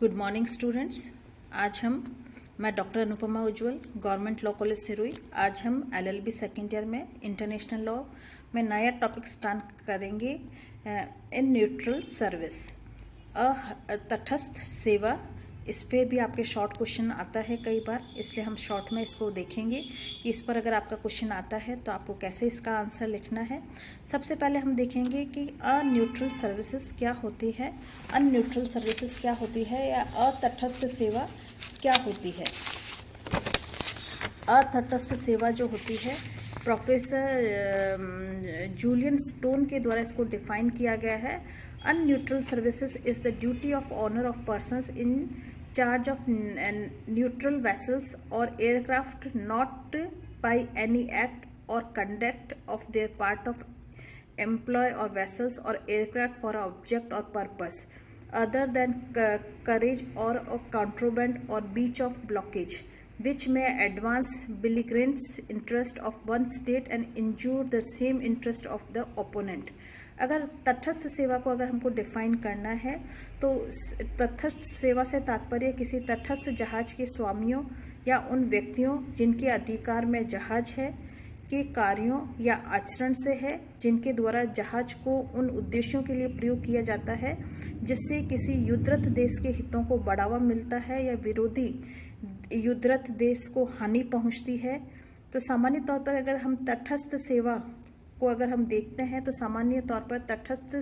Good morning students. मैं doctor Anupama उज्ज्वल, government law college Sirohi. आज हम LLB सेकेंड ईयर में इंटरनेशनल लॉ में नया टॉपिक स्टार्ट करेंगे। इन न्यूट्रल सर्विस, तटस्थ सेवा। इस पे भी आपके शॉर्ट क्वेश्चन आता है कई बार, इसलिए हम शॉर्ट में इसको देखेंगे कि इस पर अगर आपका क्वेश्चन आता है तो आपको कैसे इसका आंसर लिखना है। सबसे पहले हम देखेंगे कि अन्यूट्रल सर्विसेज क्या होती है, अनन्यूट्रल सर्विसेज क्या होती है, या अतटस्थ सेवा क्या होती है। अतटस्थ सेवा जो होती है, प्रोफेसर जूलियन स्टोन के द्वारा इसको डिफाइन किया गया है। Unneutral services is the duty of honour of persons in charge of neutral vessels और aircraft not by any act और conduct of their part of employ और वेसल्स और एयरक्राफ्ट फॉर ऑब्जेक्ट और purpose other than courage or contraband or breach of blockage, which may advance belligerents' interest of one state and injure the same interest of the opponent। अगर तटस्थ सेवा को अगर हमको define करना है तो तटस्थ सेवा से तात्पर्य किसी तटस्थ जहाज के स्वामियों या उन व्यक्तियों जिनके अधिकार में जहाज है के कार्यों या आचरण से है, जिनके द्वारा जहाज को उन उद्देश्यों के लिए प्रयोग किया जाता है जिससे किसी युद्धरत देश के हितों को बढ़ावा मिलता है या विरोधी युद्धरत देश को हानि पहुंचती है। तो सामान्य तौर पर अगर हम तटस्थ सेवा को अगर हम देखते हैं तो सामान्य तौर पर तटस्थ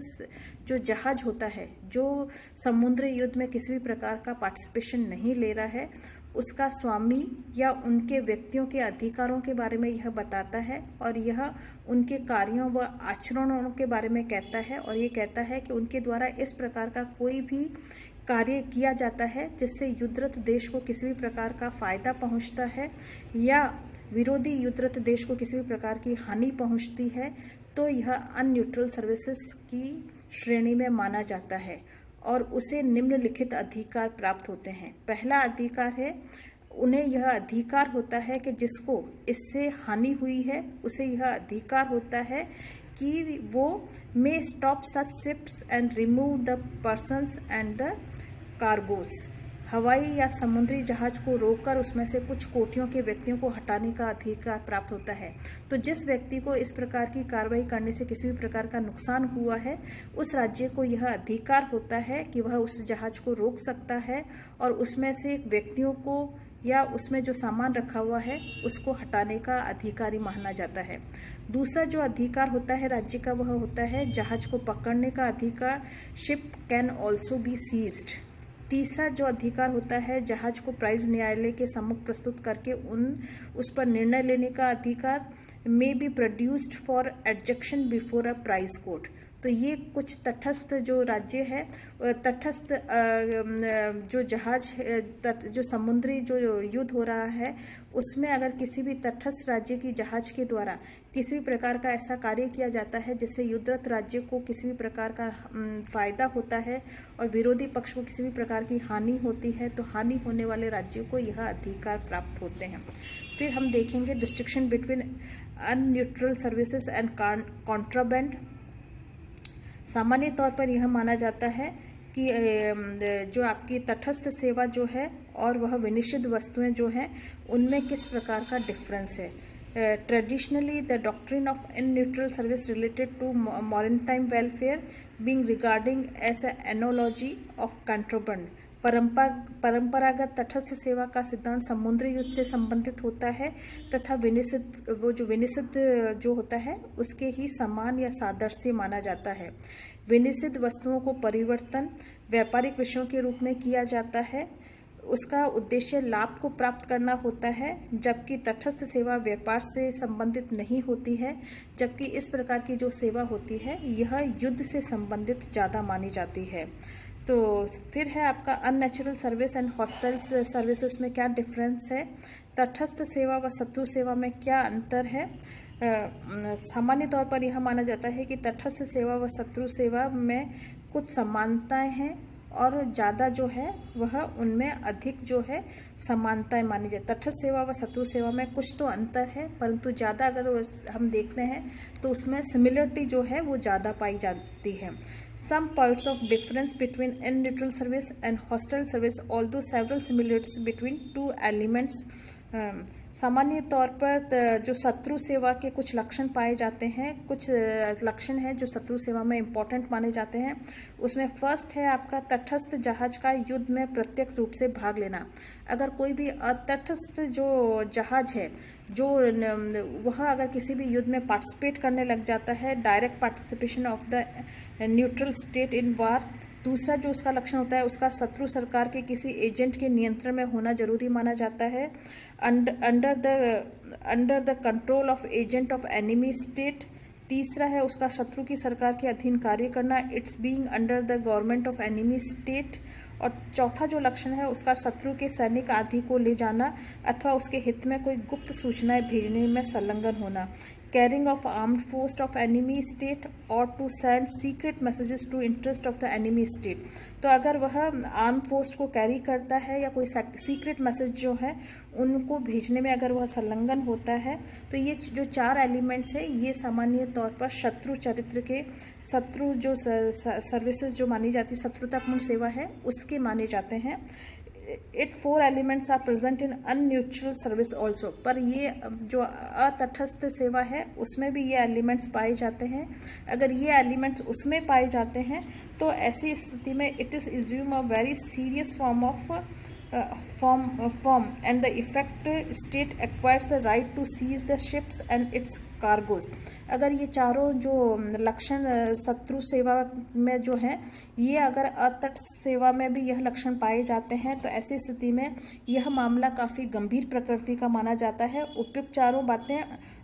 जो जहाज होता है, जो समुद्री युद्ध में किसी भी प्रकार का पार्टिसिपेशन नहीं ले रहा है, उसका स्वामी या उनके व्यक्तियों के अधिकारों के बारे में यह बताता है और यह उनके कार्यों व आचरणों के बारे में कहता है। और ये कहता है कि उनके द्वारा इस प्रकार का कोई भी कार्य किया जाता है जिससे युद्धरत देश को किसी भी प्रकार का फायदा पहुंचता है या विरोधी युद्धरत देश को किसी भी प्रकार की हानि पहुंचती है, तो यह अनन्यूट्रल सर्विसेज की श्रेणी में माना जाता है और उसे निम्नलिखित अधिकार प्राप्त होते हैं। पहला अधिकार है, उन्हें यह अधिकार होता है कि जिसको इससे हानि हुई है उसे यह अधिकार होता है कि वो may stop such ships and remove the persons and the cargoes. हवाई या समुद्री जहाज को रोककर उसमें से कुछ कोटियों के व्यक्तियों को हटाने का अधिकार प्राप्त होता है। तो जिस व्यक्ति को इस प्रकार की कार्रवाई करने से किसी भी प्रकार का नुकसान हुआ है, उस राज्य को यह अधिकार होता है कि वह उस जहाज को रोक सकता है और उसमें से व्यक्तियों को या उसमें जो सामान रखा हुआ है उसको हटाने का अधिकारी माना जाता है। दूसरा जो अधिकार होता है राज्य का, वह होता है जहाज को पकड़ने का अधिकार। Ship can also be seized. तीसरा जो अधिकार होता है, जहाज को प्राइज न्यायालय के सम्मुख प्रस्तुत करके उस पर निर्णय लेने का अधिकार। May be produced for adjudication before a prize court. तो ये कुछ तटस्थ जो राज्य है, तटस्थ जो जहाज, जो समुद्री जो युद्ध हो रहा है उसमें अगर किसी भी तटस्थ राज्य की जहाज के द्वारा किसी भी प्रकार का ऐसा कार्य किया जाता है जिससे युद्धरत राज्य को किसी भी प्रकार का फायदा होता है और विरोधी पक्ष को किसी भी प्रकार की हानि होती है, तो हानि होने वाले राज्यों को यह अधिकार प्राप्त होते हैं। फिर हम देखेंगे distinction between unneutral services and contraband. सामान्य तौर पर यह माना जाता है कि जो आपकी तटस्थ सेवा जो है और वह विनिषिद्ध वस्तुएं जो हैं उनमें किस प्रकार का डिफरेंस है। Traditionally the doctrine of unneutral service related to maritime welfare being regarding as a analogy of contraband. परंपरागत तटस्थ सेवा का सिद्धांत समुद्री युद्ध से संबंधित होता है तथा विनिषिद्ध जो होता है उसके ही समान या सादृश्य माना जाता है। विनिषिद्ध वस्तुओं को परिवर्तन व्यापारिक विषयों के रूप में किया जाता है, उसका उद्देश्य लाभ को प्राप्त करना होता है, जबकि तटस्थ सेवा व्यापार से संबंधित नहीं होती है। जबकि इस प्रकार की जो सेवा होती है यह युद्ध से संबंधित ज़्यादा मानी जाती है। तो फिर है आपका unnatural service and hostile services में क्या डिफरेंस है। तटस्थ सेवा व शत्रु सेवा में क्या अंतर है। सामान्य तौर पर यह माना जाता है कि तटस्थ सेवा व शत्रु सेवा में कुछ समानताएं हैं और ज़्यादा जो है वह उनमें अधिक जो है समानताएं मानी जाती। तटस्थ सेवा व शत्रु सेवा में कुछ तो अंतर है, परंतु ज़्यादा अगर हम देखते हैं तो उसमें सिमिलरिटी जो है वो ज़्यादा पाई जाती है। Some points of difference between in neutral service and hostile service, although several similarities between two elements. सामान्य तौर पर जो शत्रु सेवा के कुछ लक्षण पाए जाते हैं, कुछ लक्षण हैं जो शत्रु सेवा में इम्पोर्टेंट माने जाते हैं। उसमें फर्स्ट है आपका तटस्थ जहाज का युद्ध में प्रत्यक्ष रूप से भाग लेना। अगर कोई भी अतटस्थ जो जहाज है जो वह अगर किसी भी युद्ध में पार्टिसिपेट करने लग जाता है, direct participation of the neutral state in war. दूसरा जो उसका लक्षण होता है उसका शत्रु सरकार के किसी एजेंट के नियंत्रण में होना जरूरी माना जाता है। Under the control of agent of enemy state. तीसरा है उसका शत्रु की सरकार के अधीन कार्य करना, it's being under the government of enemy state. और चौथा जो लक्षण है उसका शत्रु के सैनिक आदि को ले जाना अथवा उसके हित में कोई गुप्त सूचनाएं भेजने में संलग्न होना, carrying of armed force of enemy state और to send secret messages to interest of the enemy state. तो अगर वह आर्म फोर्स को कैरी करता है या कोई सीक्रेट मैसेज जो है उनको भेजने में अगर वह संलग्न होता है, तो ये जो चार एलिमेंट्स है ये सामान्य तौर पर शत्रु चरित्र के, शत्रु जो सर्विसेज जो मानी जाती शत्रुतापूर्ण सेवा है उसके माने जाते हैं। It 4 elements are present in unneutral service also. पर ये जो अतटस्थ सेवा है उसमें भी ये एलिमेंट्स पाए जाते हैं। अगर ये एलिमेंट्स उसमें पाए जाते हैं तो ऐसी स्थिति में it is assume a very serious form of form and the effect state acquires the right to seize the ships and its cargoes। अगर ये चारों जो लक्षण शत्रु सेवा में जो है ये अगर अतटस्थ सेवा में भी यह लक्षण पाए जाते हैं तो ऐसी स्थिति में यह मामला काफ़ी गंभीर प्रकृति का माना जाता है। उपयुक्त चारों बातें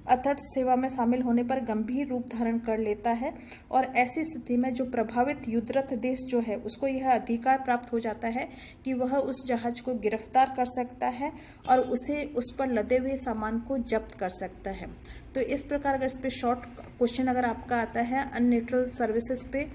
अतटस्थ सेवा में शामिल होने पर गंभीर रूप धारण कर लेता है और ऐसी स्थिति में जो प्रभावित युद्धरत देश जो है उसको यह अधिकार प्राप्त हो जाता है कि वह उस जहाज को गिरफ्तार कर सकता है और उसे उस पर लदे हुए सामान को जब्त कर सकता है। तो इस प्रकार अगर इस पे शॉर्ट क्वेश्चन अगर आपका आता है अनन्यूट्रल सर्विसेज पे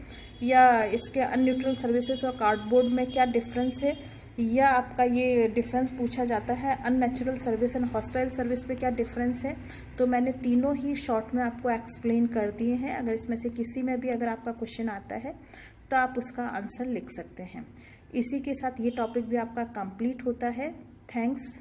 या इसके अनन्यूट्रल सर्विसेज और कार्डबोर्ड में क्या डिफरेंस है, या आपका ये डिफरेंस पूछा जाता है unnatural service and hostile service पे क्या डिफरेंस है, तो मैंने तीनों ही शॉर्ट में आपको एक्सप्लेन कर दिए हैं। अगर इसमें से किसी में भी अगर आपका क्वेश्चन आता है तो आप उसका आंसर लिख सकते हैं। इसी के साथ ये टॉपिक भी आपका कंप्लीट होता है। थैंक्स।